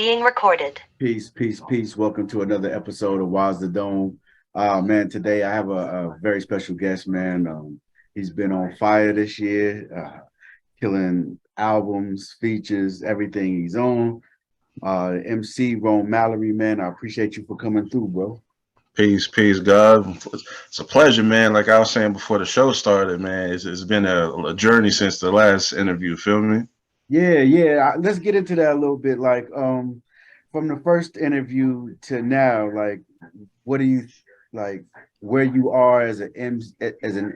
being recorded. Peace, peace, peace. Welcome to another episode of Waz the Dome. Man, today I have a very special guest, man. He's been on fire this year, killing albums, features, everything he's on. MC Mallory, man. I appreciate you for coming through, bro. Peace, God. It's a pleasure, man. Like I was saying before the show started, man, it's been a journey since the last interview. Feel me? Yeah. Let's get into that a little bit. Like, from the first interview to now, like, what do you like? Where you are as an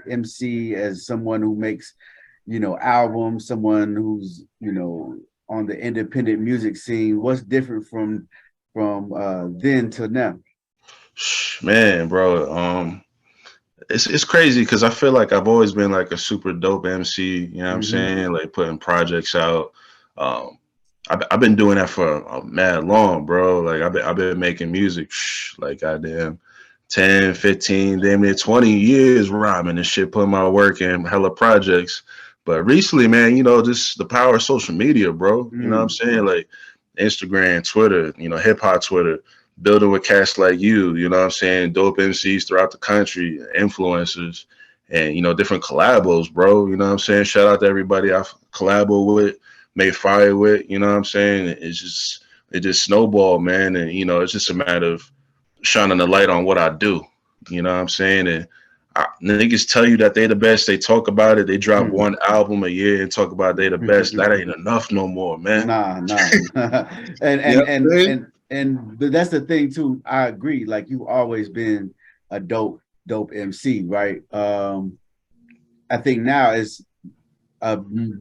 MC, as someone who makes, albums, someone who's, on the independent music scene. What's different from then till now? Man, bro. It's crazy because I feel like I've always been like a super dope MC. You know what I'm Hmm. saying? Like putting projects out. Um, I've been doing that for a mad long, bro. Like I've been making music, like goddamn 10, 15, damn near 20 years rhyming and shit, putting my work in hella projects. But recently, man, just the power of social media, bro. You know what I'm Mm. saying? Like Instagram, Twitter, hip hop Twitter, building with cats like you know what I'm saying? Dope MCs throughout the country, influencers, and, different collabos, bro. You know what I'm saying? Shout out to everybody I've collabo with, made fire with, you know what I'm saying? It just snowballed, man. And, it's just a matter of shining the light on what I do. You know what I'm saying? And niggas tell you that they the best. They talk about it. They drop one album a year and talk about they the best. That ain't enough no more, man. Nah. and You know and what I'm and saying? and and but that's the thing too. I agree. Like you've always been a dope MC, right? I think now it's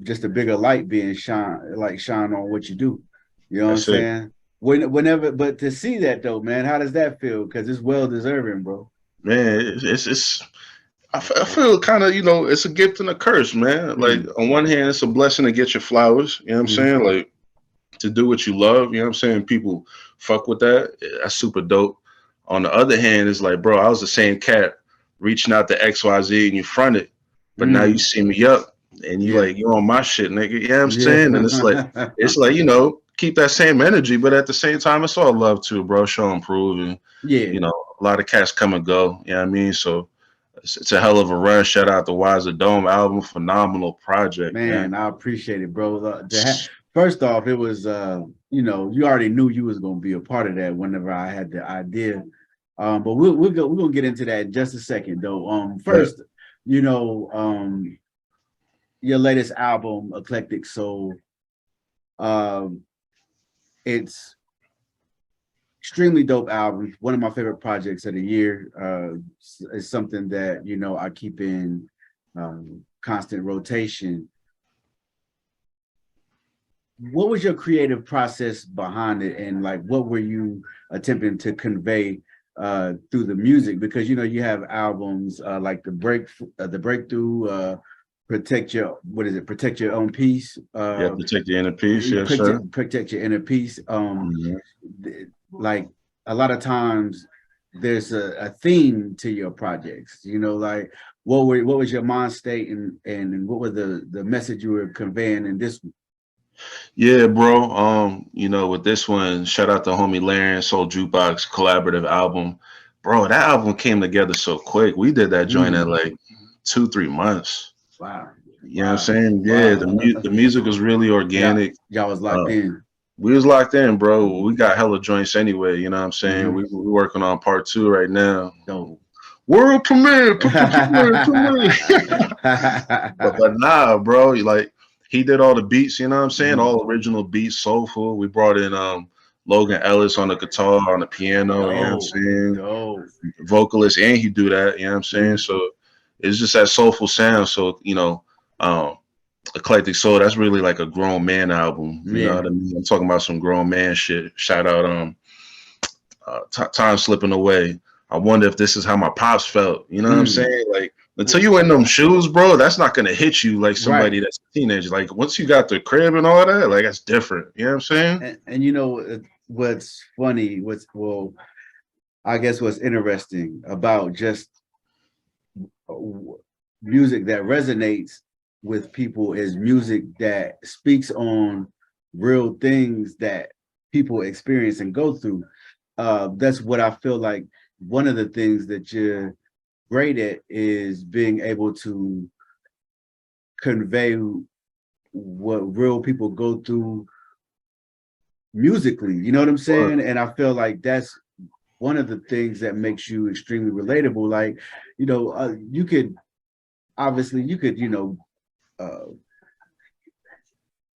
just a bigger light being shine on what you do. You know what I'm That's it. saying? Whenever, but to see that though, man, how does that feel? Because it's well deserving, bro. Man, I feel kind of, it's a gift and a curse, man. Like Mm, on one hand, it's a blessing to get your flowers. You know what I'm mm, saying? Like to do what you love. You know what I'm saying? People fuck with that. That's super dope. On the other hand, it's like, bro, I was the same cat reaching out to XYZ and you fronted, but now you mm, see me up and you yeah, like you on my shit, nigga. You know what I'm yeah. saying? And it's like, keep that same energy, but at the same time, it's all love too, bro. Show and prove, and Yeah, a lot of cats come and go. You know what I mean? So it's a hell of a run. Shout out the Wiser Dome album, phenomenal project, man. man, I appreciate it, bro. First off, it was you already knew you was gonna be a part of that whenever I had the idea. But we're gonna get into that in just a second though. But First, you know, your latest album, Eclectic Soul, um, it's extremely dope album. One of my favorite projects of the year. It's something that I keep in constant rotation. What was your creative process behind it, and like what were you attempting to convey through the music? Because you have albums like the breakthrough, protect your what is it protect your own peace, you have to take the inner peace, yes, sir. protect your inner peace. Mhm. Like a lot of times there's a theme to your projects, like what was your mind state, and what was the message you were conveying in this. Yeah, bro. With this one, shout out to homie Larry Soul Jukebox collaborative album. Bro, that album came together so quick. We did that joint in Mm, like 2, 3 months. wow. You know what I'm Wow. saying? Yeah, Wow. the music was really Yeah, organic. y'all was locked Uh, in. we was locked in, bro. We got hella joints anyway. You know what I'm saying? Hmm. We working on part two right now. Dope. World premiere, premiere. But nah, bro. Like he did all the beats. You know what I'm saying? Mhm. All original beats, soulful. We brought in Logan Ellis on the guitar, on the piano. You know what I'm Dope. saying? Dope. Vocalist, and he do that. You know what I'm saying? Mhm. So it's just that soulful sound. So um, Eclectic Soul. That's really like a grown man album. You know Yeah. what I mean? I'm talking about some grown man shit. Shout out time slipping away. I wonder if this is how my pops felt. You know what I'm Mm. saying? Like until you in them shoes, bro, that's not gonna hit you like Right. somebody that's a teenager. Like once you got the crib and all that, like that's different. You know what I'm saying? And what's funny, I guess what's interesting about just uh, music that resonates with people is music that speaks on real things that people experience and go through. That's what I feel like one of the things that you're great at is being able to convey what real people go through musically. You know what I'm Word. saying? And I feel like that's one of the things that makes you extremely relatable. Like, you could obviously you could, uh,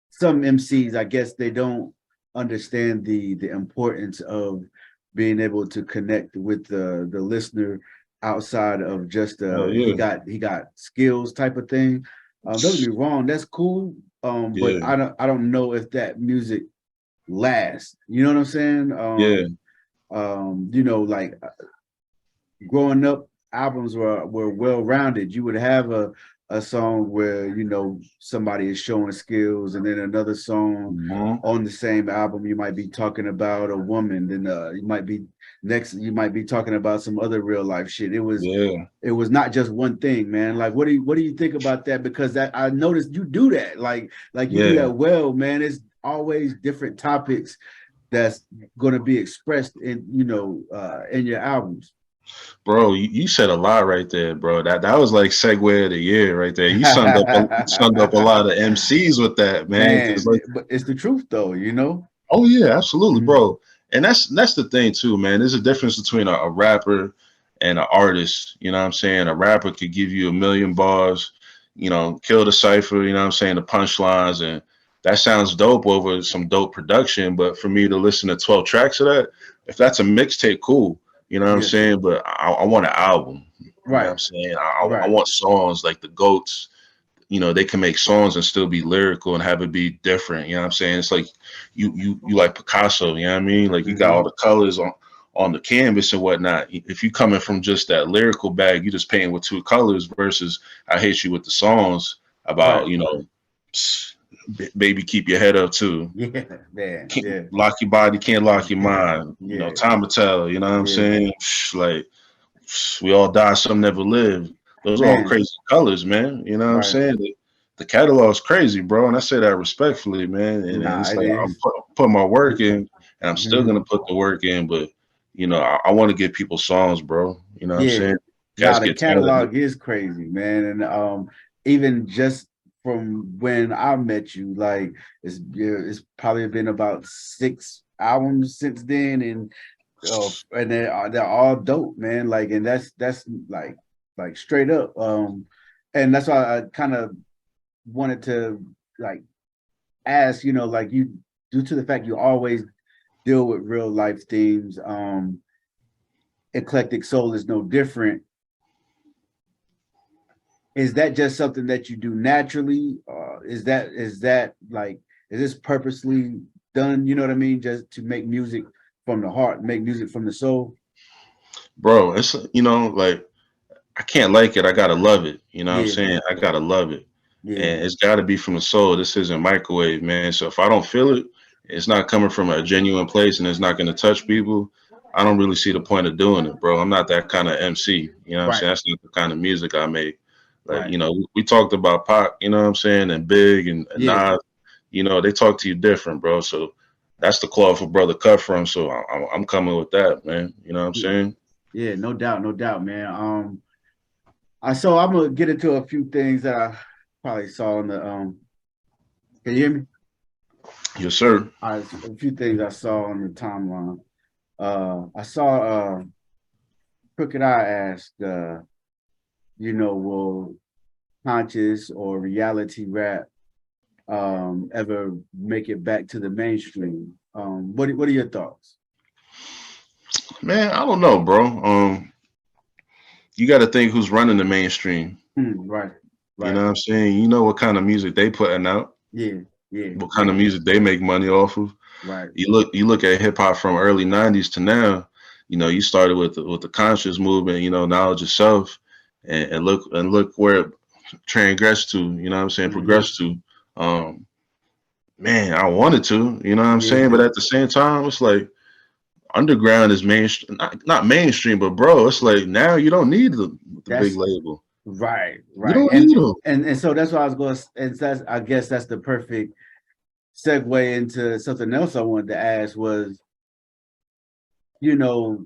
some MCs, I guess they don't understand the importance of being able to connect with the listener outside of just Hell yeah. he got skills type of thing. Don't get me wrong, that's cool. But Yeah. I don't know if that music lasts. You know what I'm saying? Yeah. Like growing up, albums were well rounded. You would have a song where somebody is showing skills, and then another song Mhm. on the same album you might be talking about a woman. Then you might be talking about some other real life shit. Yeah. It was not just one thing, man. Like, what do you think about that? Because that I noticed you do that. Like you do Yeah. that well, man. It's always different topics that's going to be expressed in your albums. Bro, you said a lot right there, bro. That was like segue of the year right there. You summed up a lot of MCs with that, man. Because Man, like, but it's the truth though. oh yeah, absolutely, Mhm. bro. And that's the thing too, man. There's a difference between a rapper and an artist. You know what I'm saying? A rapper could give you a million bars, kill the cipher. You know what I'm saying? The punchlines, and that sounds dope over some dope production. But for me to listen to 12 tracks of that, if that's a mixtape, cool. You know what I'm Yeah, saying? But I want an album. You know what right, I'm saying? I right. want songs like the goats. They can make songs and still be lyrical and have it be different. You know what I'm saying? It's like you like Picasso, you know what I mean? Like you got all Hmm. the colors on the canvas and whatnot. If you coming from just that lyrical bag, you just painting with two colors versus I hate you with the songs Right. about, baby, keep your head up too. Yeah, man. Can't Yeah. lock your body, can't lock your mind. Yeah. Time to tell, you know what I'm Yeah. saying? Like we all die, some never live. Those are all Man. crazy colors, man. You know what I'm Right. saying? The catalog's crazy, bro. And I say that respectfully, man. And Nah, it's it like is. put my work in, and I'm still Mhm. gonna put the work in. But I want to give people songs, bro. You know what I'm Yeah. saying? Nah, Cats the get talented, catalog is crazy, man. And even just from when I met you, like it's probably been about 6 albums since then, and they're all dope, man. Like, and that's like straight up. And that's why I kind of wanted to like ask, like you due to the fact you always deal with real life themes. Eclectic Soul is no different. Is that just something that you do naturally? Is that like is this purposely done? You know what I mean? Just to make music from the heart, make music from the soul. bro. It's like I can't like it. I gotta love it. You know what I'm Yeah, saying? I gotta love it, yeah, and it's gotta be from the soul. This isn't microwave, man. So if I don't feel it, it's not coming from a genuine place, and it's not gonna touch people. I don't really see the point of doing it, bro. I'm not that kind of MC. You know what I'm right, saying? That's not the kind of music I make. Like, right. we talked about Pac, you know what I'm saying, and Big and Yeah, Nas. They talk to you different, bro. So that's the cloth for brother cut from. So I'm coming with that, man. You know what I'm yeah, saying? yeah. No doubt, man. I'm gonna get into a few things that I probably saw in the. Can you hear me? Yes, sir. A few things I saw on the timeline. I saw Crooked Eye asked, will conscious or reality rap ever make it back to the mainstream? What are your thoughts? Man, I don't know, bro. You got to think who's running the mainstream. Right, You right, know what I'm saying? You know what kind of music they putting out, yeah, yeah, what kind yeah, of music they make money off of. right, You look at hip hop from early '90s to now. You started with the conscious movement. Knowledge yourself, and look where it transgressed to. You know what I'm saying? hmm, Progressed to. Um, man, I wanted to. You know what I'm saying? But yeah. at the same time, it's like underground is mainstream, not mainstream, but bro, it's like now you don't need the big That's label. right, You right, don't and need them. and and so that's why I was going. And that's I guess that's the perfect segue into something else I wanted to ask was, you know,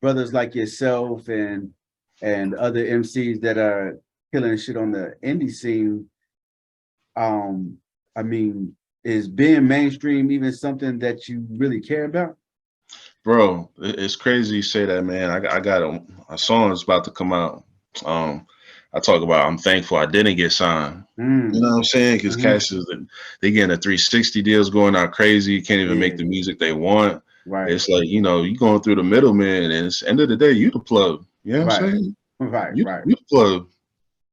brothers like yourself and other MCs that are killing shit on the indie scene. Um, I mean, is being mainstream even something that you really care about? Bro, it's crazy you say that, man. I got a song that's about to come out. Um, I talk about I'm thankful I didn't get signed. You know Mm, what I'm saying? Because hmm. cats is they getting the 360 deals going out crazy. Can't even make Yeah, the music they want. right, It's like, you going through the middleman, and it's end of the day, you the plug. You know what I'm right, saying? right, right, You the plug.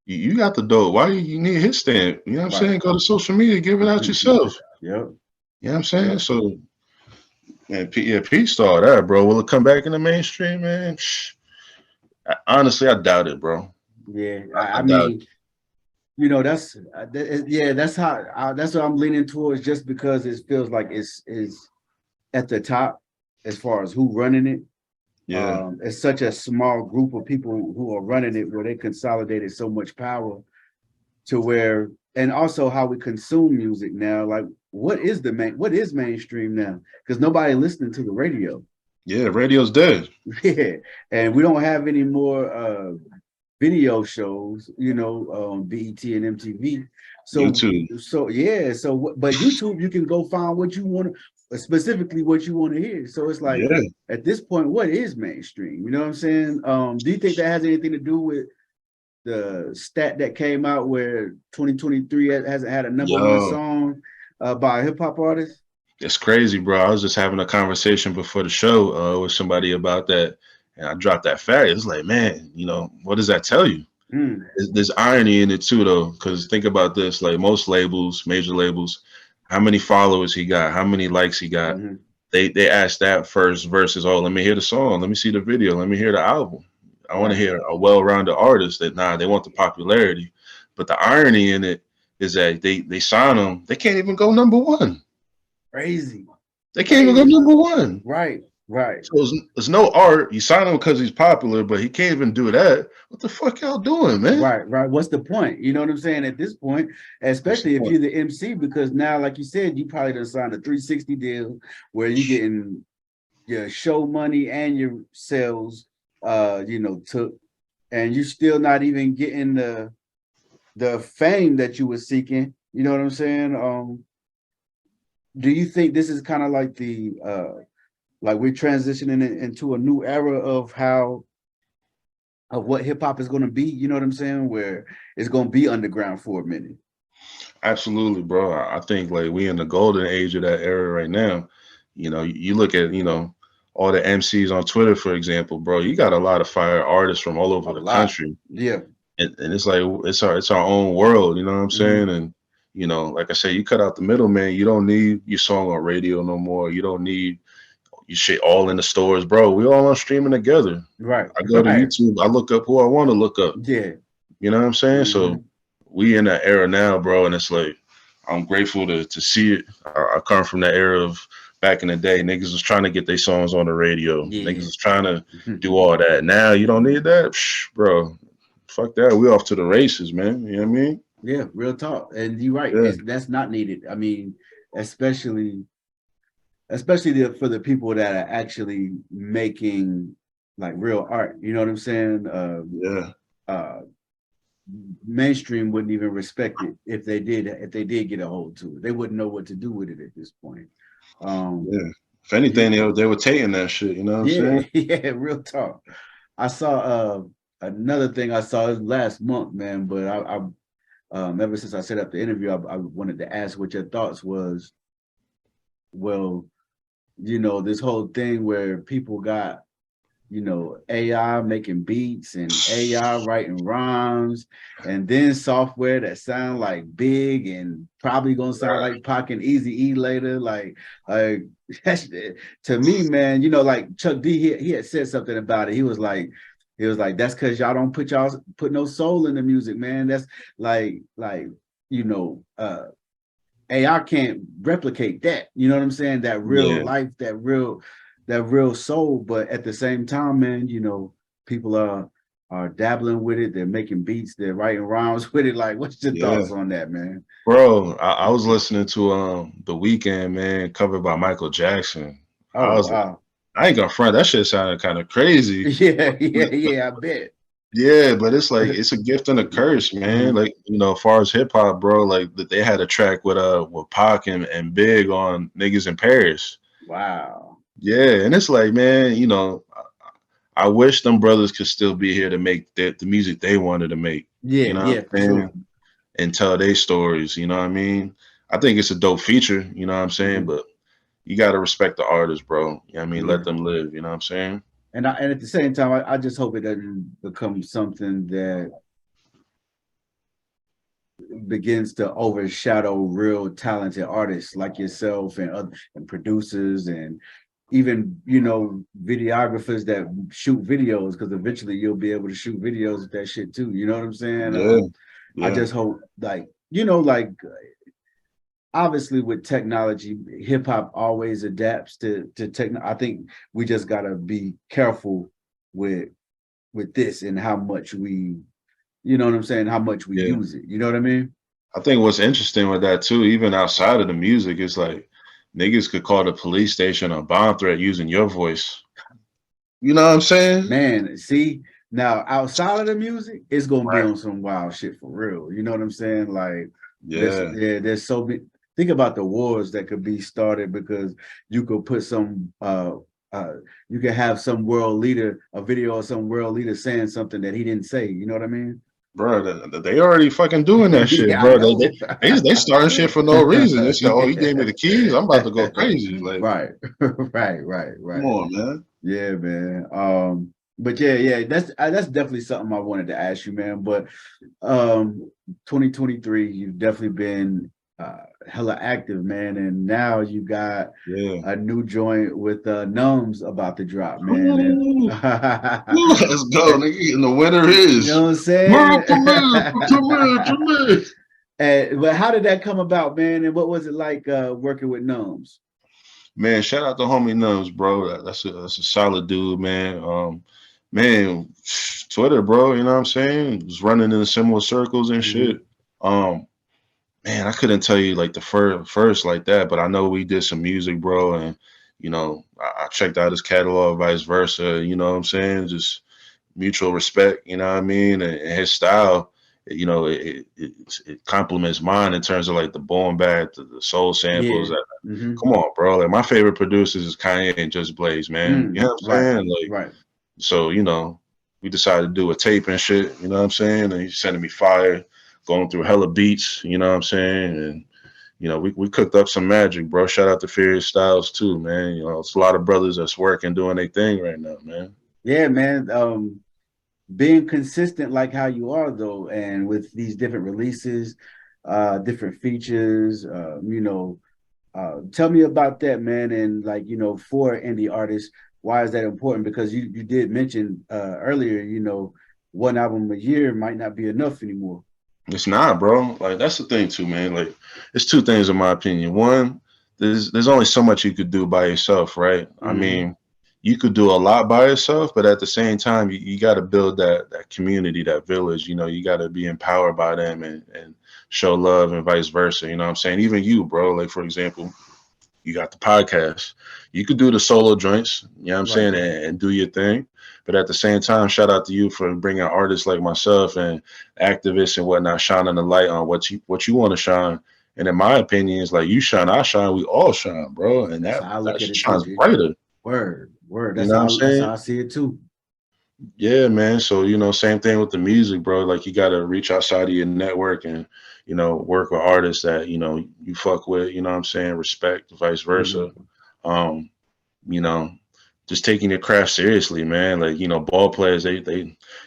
You got the dope. Why you need his stamp? You know what I'm right. saying? Go to social media, give it out yourself. Yep, You know what I'm saying? yep. So, man, yeah, Pete started that, bro. Will it come back in the mainstream, man? Honestly, I doubt it, bro. Yeah, I I doubt mean, you know, yeah, that's how that's what I'm leaning towards, just because it feels like it's is at the top as far as who running it. it. Yeah, It's such a small group of people who are running it, where they consolidated so much power to where, and also how we consume music now. Like, what is mainstream now? Because nobody listening to the radio. yeah. Radio's dead. Yeah, and we don't have any more video shows, BET and MTV. So, YouTube. yeah, but YouTube, you can go find what you want, specifically what you want to hear. So it's like, Yeah, at this point, what is mainstream? You know what I'm saying? Do you think that has anything to do with the stat that came out where 2023 hasn't had a number one yo, song by a hip hop artist? it's crazy, bro. I was just having a conversation before the show with somebody about that, and I dropped that fact. It's like, man, what does that tell you? Mm, There's irony in it too, though, because think about this: like most labels, major labels, how many followers he got, how many likes he got. hmm. They ask that first versus, oh, let me hear the song, let me see the video, let me hear the album. I want to Right. hear a well-rounded artist. That nah, they want the popularity, but the irony in it is that they sign them, they can't even go number one. Crazy. They can't even go Crazy. number one. Right. Right. So it's no art. You sign him because he's popular, but he can't even do that. What the fuck y'all doing, man? Right, right. What's the point? You know what I'm saying? At this point, What's the especially if point? you're the MC, because now, like you said, you probably done signed a 360 deal where you're getting your show money and your sales, took, and you're still not even getting the fame that you were seeking. You know what I'm saying? Do you think this is kind of like the like we're transitioning into a new era of how of what hip hop is going to be? You know what I'm saying? Where it's going to be underground for a minute. Absolutely, bro. I think like we in the golden age of that era right now. You look at all the MCs on Twitter, for example, bro. You got a lot of fire artists from all A over the lot. country, Yeah. and it's like it's our own world. You know what I'm saying? Mhm. And like I said, you cut out the middleman. You don't need your song on radio no more. You don't need your shit all in the stores, bro. We all on streaming together. Right. I go to Right. YouTube. I look up who I want to look up. Yeah. You know what I'm saying? So Mhm. we in that era now, bro, and it's like I'm grateful to see it. I come from that era of back in the day. Niggas was trying to get their songs on the radio. Niggas Yeah. was trying to do all that. Now you don't need that, bro. Fuck that. We off to the races, man. You know what I mean? Yeah, real talk. And you're right. Yeah. That's not needed. I mean, especially for the people that are actually making like real art. You know what I'm saying? Yeah. Uh Mainstream wouldn't even respect it if they did get a hold to it. They wouldn't know what to do with it at this point. Um Yeah. If anything, they were taking that shit. You know what I'm yeah, saying? yeah, real talk. I saw another thing I saw last month, man, but ever since I set up the interview, I wanted to ask what your thoughts was. Well, this whole thing where people got, AI making beats and AI writing rhymes, and then software that sound like Big and probably gonna sound like Pac and Easy E later. Like that's, to me, man, like Chuck D, he had said something about it. He was like, that's because y'all don't put no soul in the music, man. That's like you know, uh AI can't replicate that. You know what I'm saying? That real Yeah. life, that real soul. But at the same time, man, people are are dabbling with it. They're making beats. They're writing rhymes with it. Like, what's your Yeah. thoughts on that, man? Bro, I was listening to The Weeknd, man, covered by Michael Jackson. Oh I was like, wow. I ain't gonna front. That shit sounded kind of crazy. Yeah, yeah, yeah. I bet. Yeah, but it's like it's a gift and a curse, man. Mhm. Like, as far as hip hop, bro, like that they had a track with Pac and Big on Niggas in Paris. Wow. Yeah, and it's like, man, I wish them brothers could still be here to make the music they wanted to make. Yeah, You know what yeah, I'm for sure. saying? And tell their stories. You know what I mean? I think it's a dope feature. You know what I'm saying? Hmm. But you gotta respect the artist, bro. You know what I mean? Let Yeah. them live. You know what I'm saying? And at the same time, I just hope it doesn't become something that begins to overshadow real talented artists like yourself and other and producers and even videographers that shoot videos, because eventually you'll be able to shoot videos with that shit too. You know what I'm saying? Yeah, I yeah, just hope, like, like, obviously with technology, hip hop always adapts to tech. I think we just gotta be careful with this and how much we, you know what I'm saying, how much we yeah. use it. You know what I mean? I think what's interesting with that too, even outside of the music, is like niggas could call the police station a bomb threat using your voice. You know what I'm saying? Man, see, now outside of the music, it's gonna be Right. on some wild shit for real. You know what I'm saying? Like, Yeah, there's so many. Think about the wars that could be started because you could put some uh you could have some world leader, a video of some world leader saying something that he didn't say. You know what I mean? bro. They already fucking doing that shit, Yeah, I bro. know. They starting shit for no reason. They say, "Oh, you gave me Yeah. the keys. I'm about to go crazy." Like, Right, right, right, come right. on, man. Yeah, man. But yeah, that's definitely something I wanted to ask you, man. But 2023, you've definitely been hella active, man, and now you got Yeah. a new joint with Numbs about to drop, man, and Ooh, let's go, nigga. And the winner you know is what I'm saying? world premiere, premiere. And, but how did that come about, man? And what was it like working with Numbs? Man, shout out to homie Numbs, bro. That's a solid dude, man. Man, Twitter, bro. You know what I'm saying? Was running in similar circles and shit. Hmm. Um, Man, I couldn't tell you like the first like that, but I know we did some music, bro, and I checked out his catalog, vice versa. You know what I'm saying? Just mutual respect. You know what I mean? And his style, it complements mine in terms of like the boom bap, the soul samples. Yeah. Hmm. Come on, bro. Like my favorite producers is Kanye and Just Blaze, man. You know what I'm Right, saying? Like, right. so we decided to do a tape and shit. You know what I'm saying? And he's sending me fire, going through hella beats. You know what I'm saying? And we cooked up some magic, bro. Shout out to Furious Styles too, man. It's a lot of brothers that's working, doing their thing right now, man. Yeah, man. Being consistent like how you are though, and with these different releases, different features, tell me about that, man. And like, for indie artists, why is that important? Because you did mention earlier, one album a year might not be enough anymore. It's not, bro. Like that's the thing too, man. Like it's two things in my opinion. One, there's only so much you could do by yourself, right? I Hmm. mean, you could do a lot by yourself, but at the same time, you got to build that community, that village. You got to be empowered by them and show love and vice versa. You know what I'm saying? Even you, bro. Like for example, you got the podcast. You could do the solo joints, you know what I'm Right. saying, and do your thing. But at the same time, shout out to you for bringing artists like myself and activists and whatnot, shining the light on what you want to shine. And in my opinion, it's like you shine, I shine, we all shine, bro. And That's that how I that look at it too, shines G. brighter. Word, word. You know what I'm That's saying? how I see it too. Yeah, man. So, same thing with the music, bro. Like you gotta reach outside of your network and, work with artists that, you fuck with, you know what I'm saying, respect, vice versa. Hmm. Um, you know, just taking your craft seriously, man. Like, ball players, they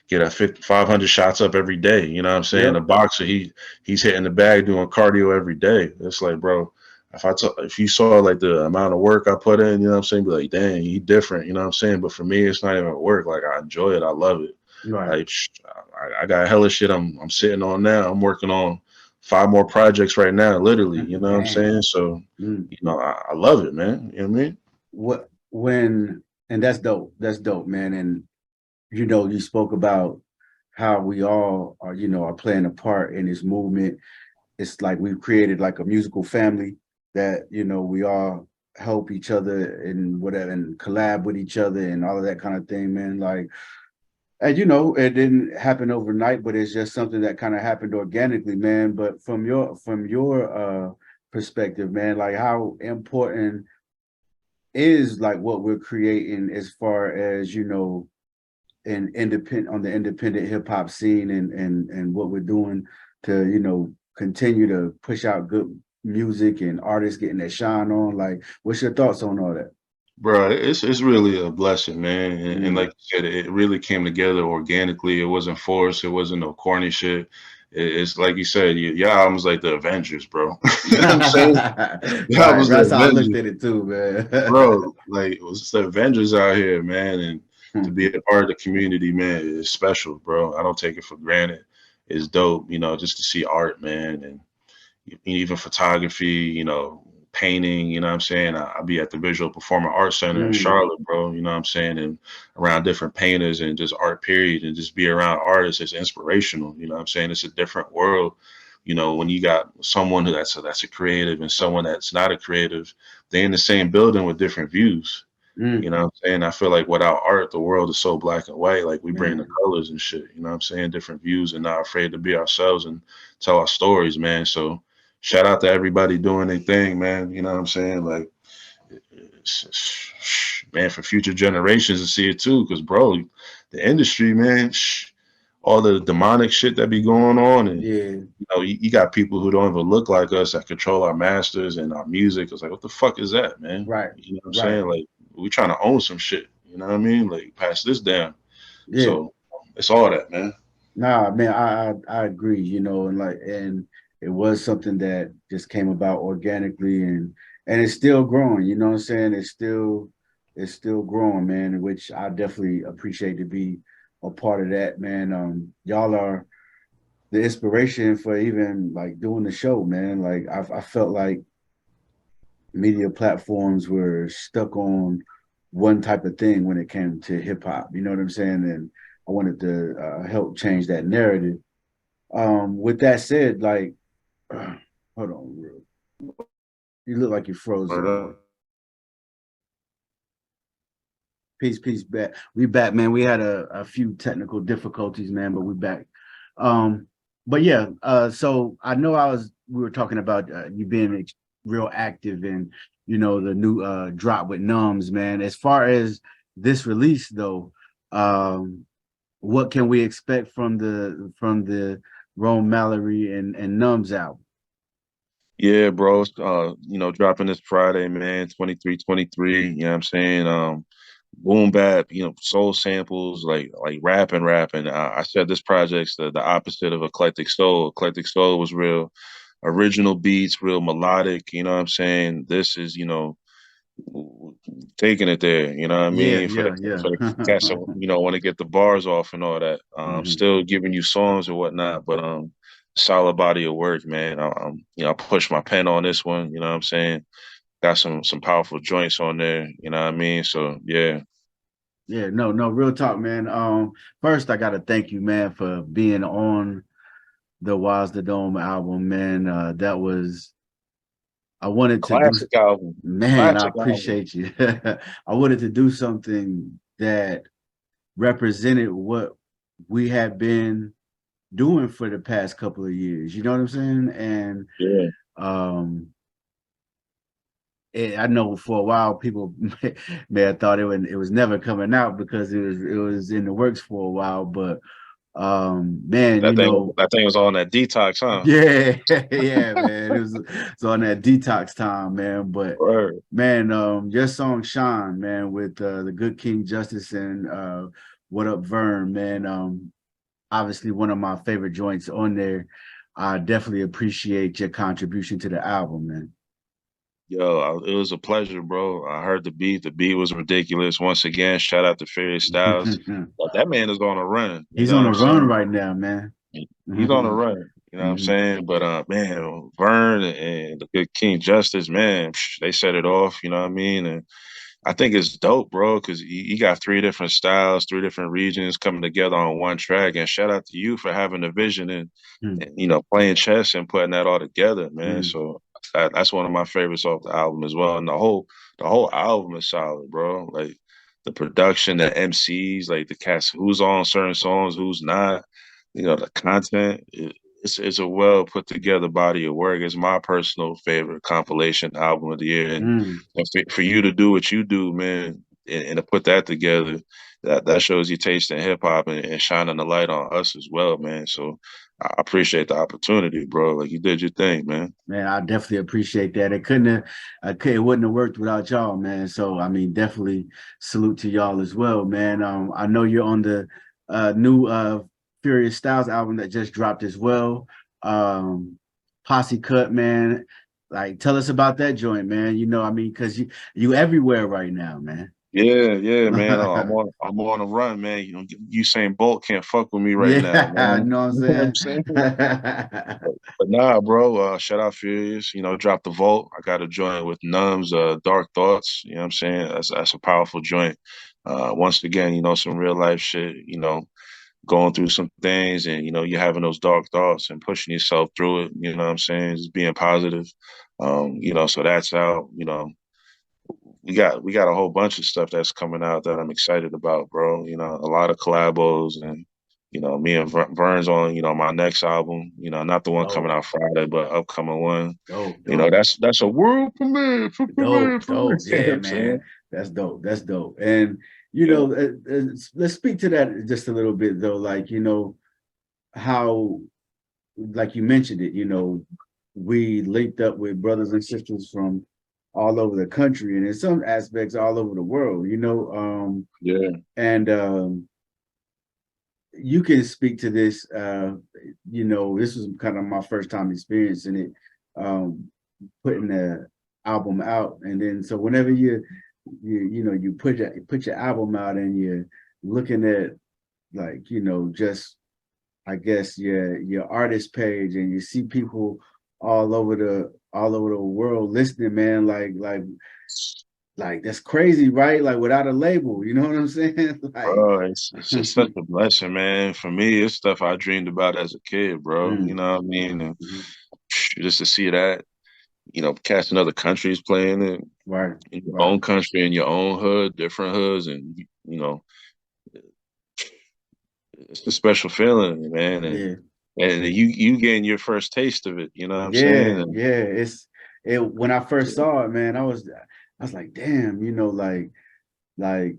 get 500 shots up every day. You know what I'm saying? A Yep. boxer, he's hitting the bag doing cardio every day. It's like, bro, if you saw like the amount of work I put in, you know what I'm saying? Be like, dang, he different. You know what I'm saying? But for me, it's not even work. Like I enjoy it. I love it. Right. Like I got hella shit I'm sitting on now. I'm working on 5 more projects right now, literally. You know what I'm Damn. saying? So, Mm. I love it, man. You know what I mean? What when and that's dope. That's dope, man. And you spoke about how we all are, are playing a part in this movement. It's like we've created like a musical family that, we all help each other and whatever and collab with each other and all of that kind of thing, man. Like, and it didn't happen overnight, but it's just something that kind of happened organically, man. But from your perspective, man, like how important is like what we're creating as far as, in independent on the independent hip hop scene and what we're doing to, continue to push out good music and artists getting their shine on. Like, what's your thoughts on all that? Bro, it's really a blessing, man. And like Mm. you said, it really came together organically. It wasn't forced. It wasn't no corny shit. It's like you said, your album's like the Avengers, bro. You know what I'm saying? Your Right. album's the That's how I looked Avengers, at it too, man. bro. Like it's the Avengers out here, man. And to be a part of the community, man, is special, bro. I don't take it for granted. It's dope, just to see art, man, and even photography, painting, you know what I'm saying? I'll be at the Visual Performing Arts Center in Mm, Charlotte, bro, you know what I'm saying? And around different painters and just art period and just be around artists is inspirational, you know what I'm saying? It's a different world. When you got someone that's a creative and someone that's not a creative, they in the same building with different views. You mm, know what I'm saying? I feel like without art, the world is so black and white. Like we bring the man. colors and shit, you know what I'm saying? Different views and not afraid to be ourselves and tell our stories, man. So shout out to everybody doing their thing, man. You know what I'm saying? Like, man, for future generations to see it too. Cause bro, the industry, man, all the demonic shit that be going on and Yeah. you got people who don't even look like us that control our masters and our music. It's like, what the fuck is that, man? Right. You know what I'm Right. saying? Like, we trying to own some shit. You know what I mean? Like, pass this down. Yeah. So it's all that, man. Nah, man, I agree, and it was something that just came about organically and it's still growing, you know what I'm saying? It's still growing, man, which I definitely appreciate to be a part of that, man. Y'all are the inspiration for even like doing the show, man. Like I felt like media platforms were stuck on one type of thing when it came to hip hop, you know what I'm saying? And I wanted to help change that narrative. With that said, like, hold on, bro. You look like you froze Word up. up. Peace, peace, back. We back, man. We had a few technical difficulties, man, but we back. Um, but yeah, so I know we were talking about you being real active and the new drop with Numbs, man. As far as this release though, um, what can we expect from the Rome Mallory and Numbs album? Yeah, bro. Dropping this Friday, man, 23/23. You know what I'm saying? Boom bap, soul samples, like rapping. I said this project's the opposite of Eclectic Soul. Eclectic Soul was real original beats, real melodic, you know what I'm saying? This is, taking it there, you know what I Yeah, mean? For the yeah, yeah. for the cats that, want to get the bars off and all that. Hmm. Still giving you songs or whatnot, but solid body of work, man. I push my pen on this one, you know what I'm saying? Got some powerful joints on there, you know what I mean? So yeah. Yeah, no, no, real talk, man. First I gotta thank you, man, for being on the Waz the Dome album, man. That was I wanted to do, Classic album. man, I Classic album. appreciate you. I wanted to do something that represented what we had been doing for the past couple of years. You know what I'm saying? And Yeah. um I know for a while people may have thought it was never coming out because it was in the works for a while, but man, That thing was on that detox, huh? yeah, yeah, man, it's on that detox time, man. But Word. man, your song "Shine," man, with the Good King Justice and What Up Vern, man. Obviously one of my favorite joints on there. I definitely appreciate your contribution to the album, man. Yo, it was a pleasure, bro. I heard the beat. The beat was ridiculous. Once again, shout out to Furious Styles. That man is on a run. You He's know on what a I'm run saying? right now, man. He's on a run. You know what I'm Mhm. saying? But man, Vern and the good King Justice, man, they set it off. You know what I mean? And I think it's dope, bro, because you got three different styles, three different regions coming together on one track. And shout out to you for having the vision Mm, and playing chess and putting that all together, man. mm, So that's one of my favorites off the album as well. And the whole album is solid, bro. Like the production, the MCs, like the cast, who's on certain songs, who's not. The content. It's a well put together body of work. It's my personal favorite compilation album of the year, and mm. for you to do what you do, man, and to put that together, that shows your taste in hip hop and shining the light on us as well, man. So I appreciate the opportunity, bro. Like you did your thing, man. Man, I definitely appreciate that. It wouldn't have worked without y'all, man. So I mean, definitely salute to y'all as well, man. I know you're on the new Furious Styles album that just dropped as well. Posse Cut, man. Like, tell us about that joint, man. I mean, because you everywhere right now, man. Yeah, yeah, man. I'm on a run, man. Usain Bolt can't fuck with me right now, Yeah, you man. know what I'm You know what I'm saying? saying? But nah, bro. Shout out Furious. Drop the vault. I got a joint with Numbs, Dark Thoughts. You know what I'm saying? That's a powerful joint. Once again, some real life shit. Going through some things, and you're having those dark thoughts and pushing yourself through it. You know what I'm saying? Just being positive. So that's out. We got a whole bunch of stuff that's coming out that I'm excited about, bro. A lot of collabos and me and Vern's on, my next album, not the one coming Dope, out Friday, but upcoming one. dope, dope. That's a world premiere for premiere Dope, for me. dope. You know what Yeah, I'm saying? man. That's dope. That's dope. And Yeah. let's speak to that just a little bit though. Like, how, like you mentioned it, we linked up with brothers and sisters from all over the country and in some aspects all over the world, Yeah. and you can speak to this. This was kind of my first time experiencing it, putting the album out, and then so whenever you put your album out and you're looking at, like, just, I guess, your artist page, and you see people all over the world listening, man, like that's crazy, right? Like without a label, you know what I'm saying? Like, Bro, it's just such a blessing, man. For me, it's stuff I dreamed about as a kid, bro. You mm, know what I mean? And mhm, just to see that, cats in other countries playing it right, in your right, own country, in your own hood, different hoods, and it's a special feeling, man. And yeah. and you getting your first taste of it, you know what I'm Yeah, saying? And yeah. It when I first saw it, man, I was like, damn, like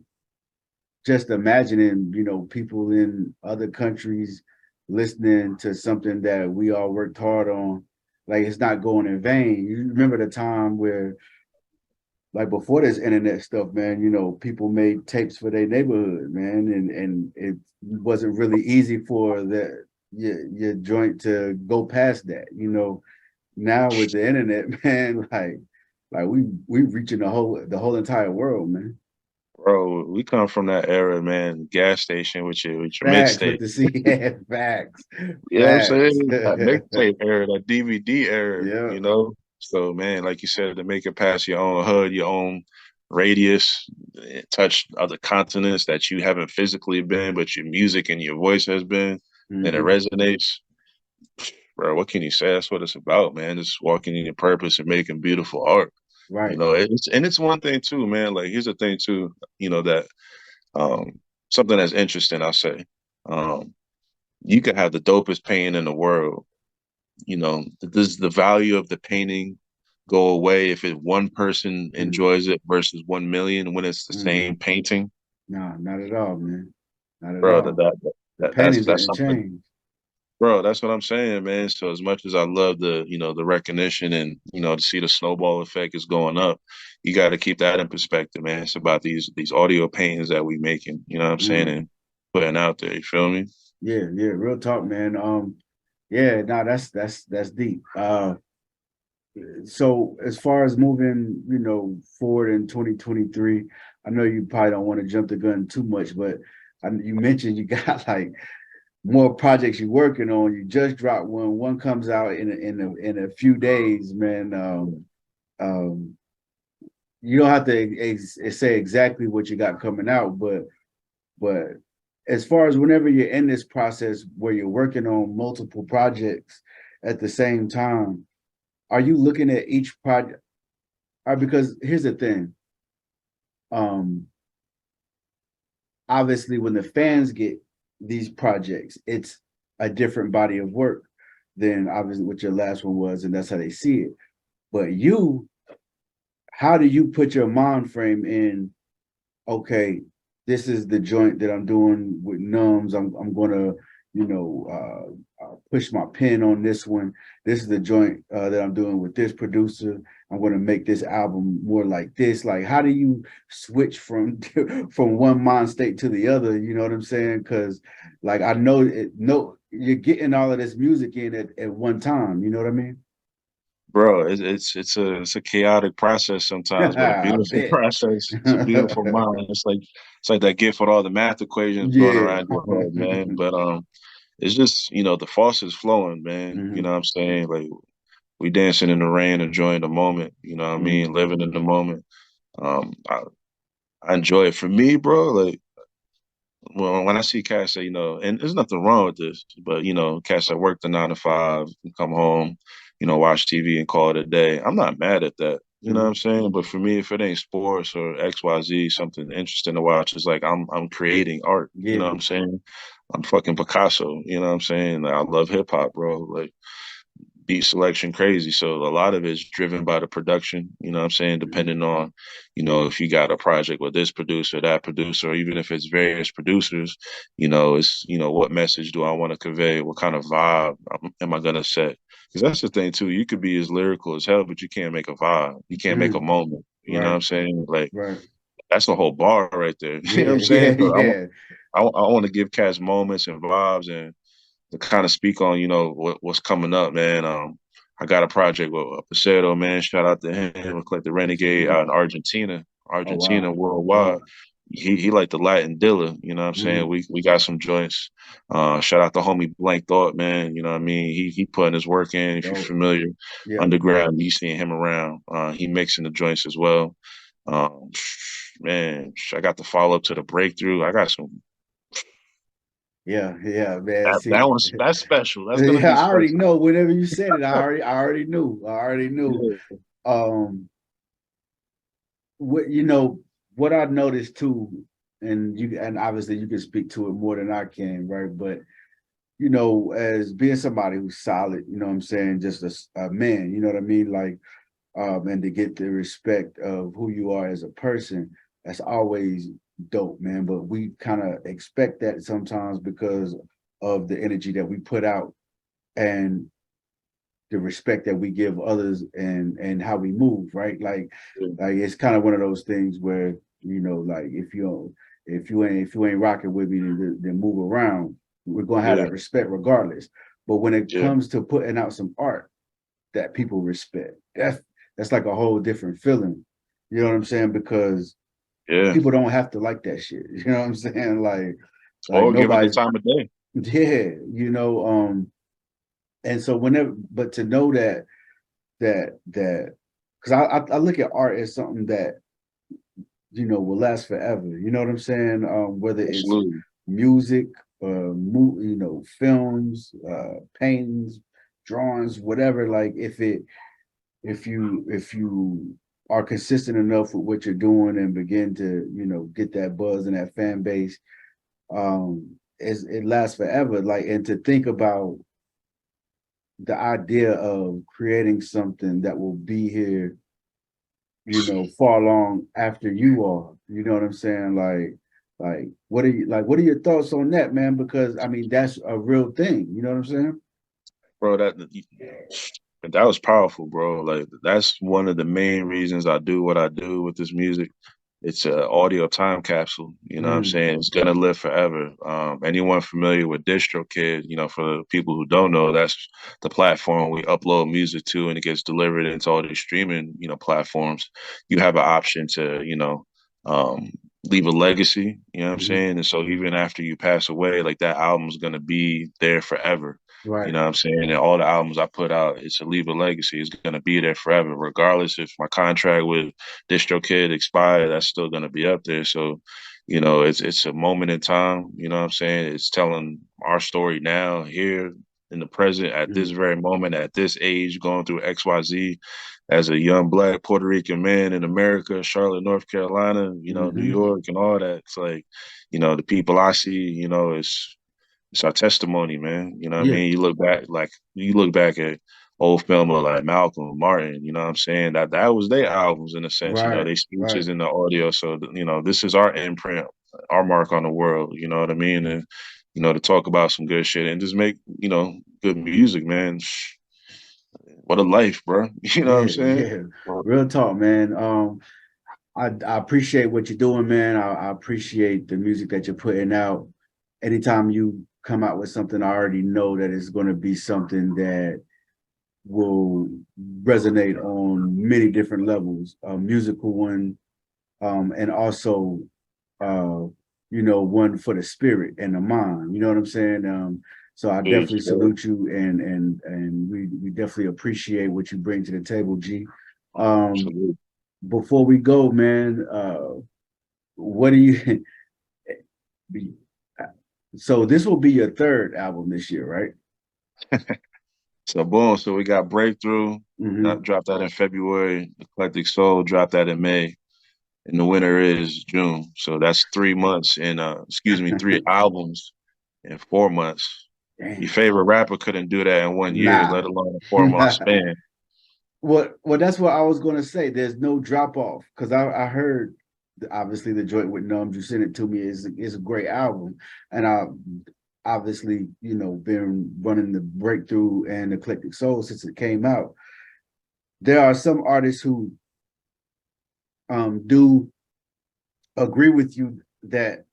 just imagining, people in other countries listening to something that we all worked hard on. Like, it's not going in vain. You remember the time where, like, before this internet stuff, man, people made tapes for their neighborhood, man, and it wasn't really easy for your joint to go past that, now with the internet, man, like we reaching the whole entire world, man. bro, we come from that era, man. Gas station with your Facts with mixtape. the C. Yeah, facts, You know what I'm facts. saying? That mixtape era, that DVD era, Yeah. So, man, like you said, to make it past your own hood, your own radius, touch other continents that you haven't physically been, but your music and your voice has been, and it Hmm. resonates. Bro, what can you say? That's what it's about, man. Just walking in your purpose and making beautiful art. Right. It's one thing too, man. Like here's the thing too, that um something that's interesting, I'll say. Um, you could have the dopest painting in the world. Does the value of the painting go away if one person Mm. enjoys it versus 1 million when it's the Mm. same painting? No, not at all, man. Not at Bro, that, all. that, The that that's painting that's didn't something. change. Bro, that's what I'm saying, man. So as much as I love the recognition and, to see the snowball effect is going up, you got to keep that in perspective, man. It's about these audio paintings that we making, you know what I'm saying, Mm. and putting out there. You feel me? Yeah, yeah, real talk, man. Yeah, no, that's deep. So as far as moving, forward in 2023, I know you probably don't want to jump the gun too much, but you mentioned you got like more projects you're working on. You just dropped one. One comes out in a few days, man. Um, you don't have to say exactly what you got coming out, but as far as whenever you're in this process where you're working on multiple projects at the same time, are you looking at each project? Because here's the thing. Um, Obviously, when the fans get these projects, it's a different body of work than obviously what your last one was, and that's how they see it. But you, how do you put your mind frame in, okay, this is the joint that I'm doing with Numbs. I'm gonna, push my pen on this one. This is the joint that I'm doing with this producer. I'm gonna make this album more like this. Like, how do you switch from from one mind state to the other? You know what I'm saying? Because, like, I know no, you're getting all of this music in at one time. You know what I mean? Bro, it's a chaotic process sometimes, but a I beautiful bet. process. It's a beautiful mind. It's like that gift with all the math equations going Yeah. around your head, man. But it's just, the faucet's flowing, man. You Hmm. know what I'm saying? Like we dancing in the rain, enjoying the moment, you know what I Hmm. mean? Living in the moment. I enjoy it. For me, bro, like when I see cats say, and there's nothing wrong with this, but cats that work the 9 to 5, come home, watch TV and call it a day. I'm not mad at that. You know what I'm Hmm. saying? But for me, if it ain't sports or XYZ, something interesting to watch, it's like I'm creating art. You know Yeah. what I'm saying? I'm fucking Picasso. You know what I'm saying? Like, I love hip hop, bro. Like beat selection crazy. So a lot of it's driven by the production, you know what I'm saying? Hmm. Depending on, if you got a project with this producer, that producer, or even if it's various producers, it's, what message do I want to convey? What kind of vibe am I going to set? Because that's the thing too. You could be as lyrical as hell, but you can't make a vibe. You can't make a Hmm. moment. You know what Right. I'm saying? Like Right. that's the whole bar right there. You know what I'm Yeah. Yeah. saying? So Yeah. I want to give cats moments and vibes and to kind of speak on, what's coming up, man. I got a project with Pasero, man. Shout out to him, like the Renegade Salute. out in Argentina, Oh wow. worldwide. Wow. He like the Latin Dilla, you know what I'm saying? Mm. We got some joints. Shout out to homie Blank Thought, man. You know what I mean? He putting his work in. If you're Dope. familiar, Yeah. underground, you seeing him around. He mixing the joints as well. Um, man, I got the follow up to the breakthrough. I got some Yeah. Yeah. Man. See. that's special. That's gonna Yeah. be I already special. know. Whenever you said it, I already knew. I already knew. Yeah, Um. What what I noticed too, and obviously you can speak to it more than I can, right? But as being somebody who's solid, you know what I'm saying, just a man, you know what I mean, like, and to get the respect of who you are as a person, that's always dope, man. But we kind of expect that sometimes because of the energy that we put out and the respect that we give others and how we move, right? yeah, Like it's kind of one of those things where like if you ain't rocking with me, then move around. We're gonna have yeah, that respect regardless. But when it yeah, comes to putting out some art that people respect, that's like a whole different feeling. You know what I'm saying? Because yeah. people don't have to like that shit. You know what I'm saying? Like Or give it the nobody's time of day. yeah, and so whenever, but to know that because I look at art as something that will last forever. You know what I'm saying? Whether it's Absolutely. music, films, paintings, drawings, whatever. Like if you are consistent enough with what you're doing and begin to get that buzz and that fan base, it lasts forever. Like, and to think about the idea of creating something that will be here, far long after you are. You know what I'm saying? Like what are your thoughts on that, man? Because I mean that's a real thing. You know what I'm saying? Bro, that was powerful, bro. Like that's one of the main reasons I do what I do with this music. It's an audio time capsule. You know what I'm Mm, saying? It's gonna live forever. Anyone familiar with DistroKid, for the people who don't know, that's the platform we upload music to and it gets delivered into all these streaming, platforms. You have an option to, um, leave a legacy, you know what I'm mm-hmm, saying? And so even after you pass away, like that album's gonna be there forever. You Right. know what I'm saying? And all the albums I put out, it's to leave a legacy. It's gonna be there forever, regardless if my contract with DistroKid expired. That's still gonna be up there. So, it's a moment in time. You know what I'm saying? It's telling our story now, here in the present, at this Mm-hmm. very moment, at this age, going through XYZ, as a young Black Puerto Rican man in America, Charlotte, North Carolina, New Mm-hmm. York, and all that. It's like, the people I see, it's our testimony, man. You know what I Yeah. mean? You look back at old film of like Malcolm, Martin, you know what I'm saying? That was their albums in a sense, Right. they Right. speeches in the audio. So, this is our imprint, our mark on the world, you know what I mean? And, to talk about some good shit and just make, good music, man. What a life, bro. You know what I'm Yeah. saying? Yeah. Real talk, man. I appreciate what you're doing, man. I appreciate the music that you're putting out. Anytime you come out with something, I already know that it's going to be something that will resonate on many different levels, a musical one, and also, uh, one for the spirit and the mind. You know what I'm saying? So I Peace, definitely bro. salute you, and we definitely appreciate what you bring to the table, G. Um, Salute. before we go, man, what do you? So this will be your third album this year, right? So boom. So we got Breakthrough. Mm-hmm. That dropped that in February. Eclectic Soul dropped that in May. And the winter is June. So that's 3 months and 3 albums in 4 months. Your Damn. favorite rapper couldn't do that in 1 year, let Nah. alone a 4 month span. Well, that's what I was gonna say. There's no drop off because I heard obviously the joint with Numbs. You sent it to me is a great album, and I obviously been running the Breakthrough and Eclectic Soul since it came out. There are some artists who do agree with you that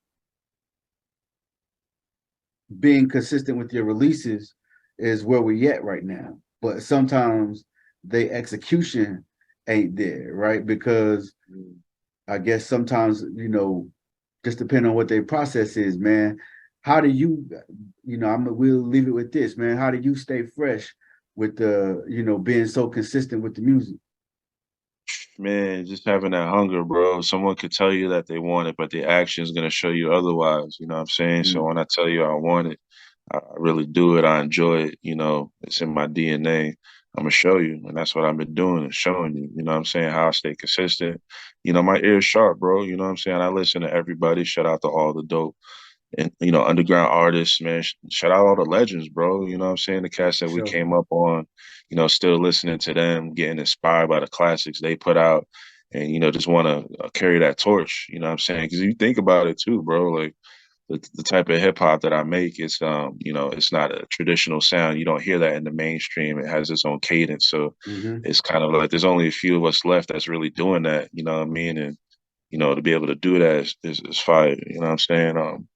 being consistent with your releases is where we at right now. But sometimes the execution ain't there, right? Because I guess sometimes, just depending on what their process is, man. How do you, we'll leave it with this, man. How do you stay fresh with being so consistent with the music? Man, just having that hunger, bro. Someone could tell you that they want it, but the action is going to show you otherwise. You know what I'm saying? So Mm, when I tell you I want it, I really do it. I enjoy it. It's in my DNA. I'm gonna show you, and that's what I've been doing and showing you. You know what I'm saying? How I stay consistent. My ear is sharp, bro. You know what I'm saying? I listen to everybody. Shout out to all the dope and underground artists, man. Shout out all the legends, bro. You know what I'm saying? The cats for that we sure. came up on. Still listening to them, getting inspired by the classics they put out, and just want to carry that torch. You know what I'm saying? Because you think about it too, bro. Like the type of hip hop that I make is it's not a traditional sound. You don't hear that in the mainstream. It has its own cadence. So Hmm. it's kind of like there's only a few of us left that's really doing that, you know what I mean? And to be able to do that is fire, you know what I'm saying?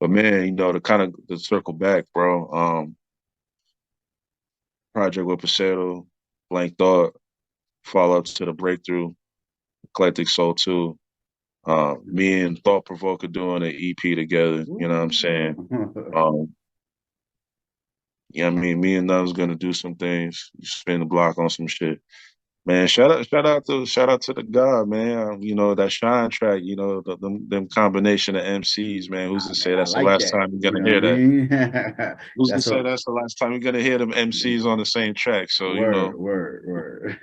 But man, to kind of to circle back, bro, Project with Pasero, Blank Thought, follow up to the Breakthrough, Eclectic Soul 2. Me and Thought Provoker doing an EP together, you know what I'm saying? Um, Yeah, I mean, me and Nub's gonna do some things, spin the block on some shit. Man, shout out to the God, man. That Shine track, them combination of MCs, man. Who's to say I that's the like last that. time you're You gonna know what I hear that? mean? Who's to That's say a that's the last time you're gonna hear them MCs on the same track? So, yeah, we word.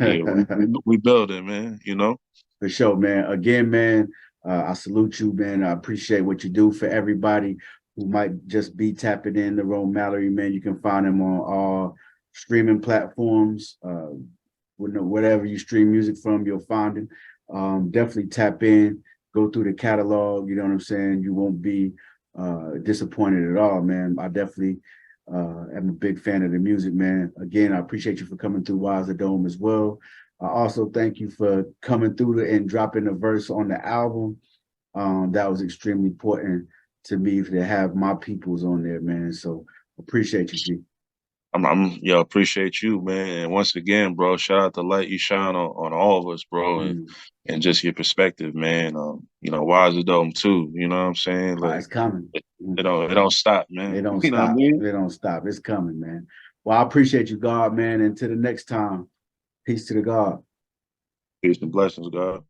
we build it, man. For sure, man. Again, man, I salute you, man. I appreciate what you do for everybody who might just be tapping in the room. Mallory, man, you can find him on all streaming platforms. Whatever you stream music from, you'll find him. Definitely tap in, go through the catalog. You know what I'm saying? You won't be disappointed at all, man. I definitely am a big fan of the music, man. Again, I appreciate you for coming through Wise the Dome as well. I also thank you for coming through and dropping a verse on the album. That was extremely important to me to have my peoples on there, man. So appreciate you, G. yo, appreciate you, man. And once again, bro, shout out the light you shine on all of us, bro, Mm. and just your perspective, man. You know, wise is dome too. You know what I'm saying? It's Like coming. it, Mm. it don't stop, It man. don't You know what I stop. mean? It don't stop. It's coming, man. Well, I appreciate you, God, man. Until the next time, peace to the God. Peace and blessings, God.